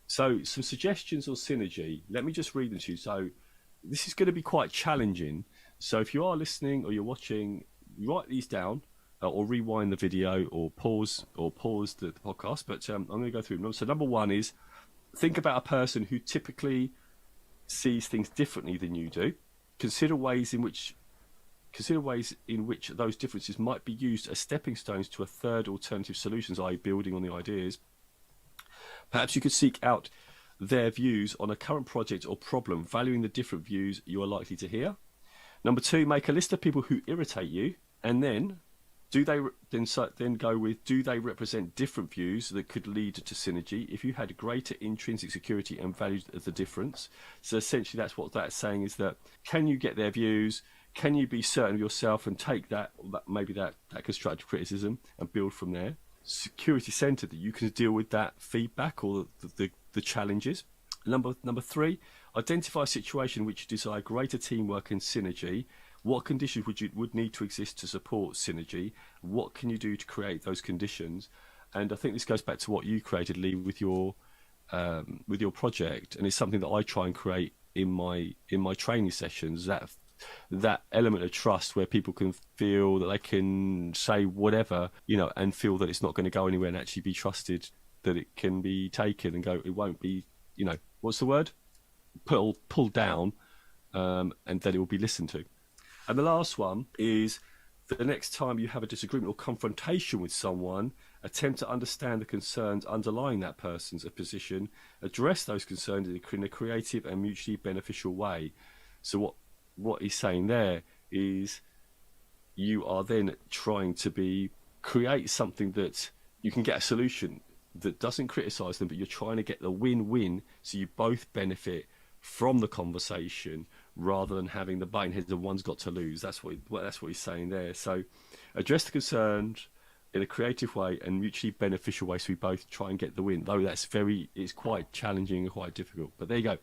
So some suggestions on synergy. Let me just read them to you. So this is going to be quite challenging. So if you are listening or you're watching, write these down or rewind the video or pause the podcast. But I'm going to go through them. So number one is think about a person who typically sees things differently than you do. Consider ways in which those differences might be used as stepping stones to a third alternative solutions, i.e. building on the ideas. Perhaps you could seek out their views on a current project or problem, valuing the different views you are likely to hear. Number two, make a list of people who irritate you, and then do they represent different views that could lead to synergy if you had greater intrinsic security and valued the difference? So essentially that's what that's saying, is that can you get their views? Can you be certain of yourself and take that constructive criticism and build from there? Security centered, that you can deal with that feedback or the challenges. Number three, identify a situation in which you desire greater teamwork and synergy. What conditions would need to exist to support synergy? What can you do to create those conditions? And I think this goes back to what you created, Lee, with your project, and it's something that I try and create in my training sessions. That element of trust where people can feel that they can say whatever, and feel that it's not going to go anywhere, and actually be trusted that it can be taken and go. It won't be, what's the word? Pulled down, and that it will be listened to. And the last one is the next time you have a disagreement or confrontation with someone, attempt to understand the concerns underlying that person's position, address those concerns in a creative and mutually beneficial way. So what he's saying there is you are then trying to create something that you can get a solution that doesn't criticize them, but you're trying to get the win-win, so you both benefit from the conversation rather than having the butting heads and one's got to lose. That's what he's saying there. So address the concerns in a creative way and mutually beneficial way, so we both try and get the win, though it's quite challenging and quite difficult. But there you go.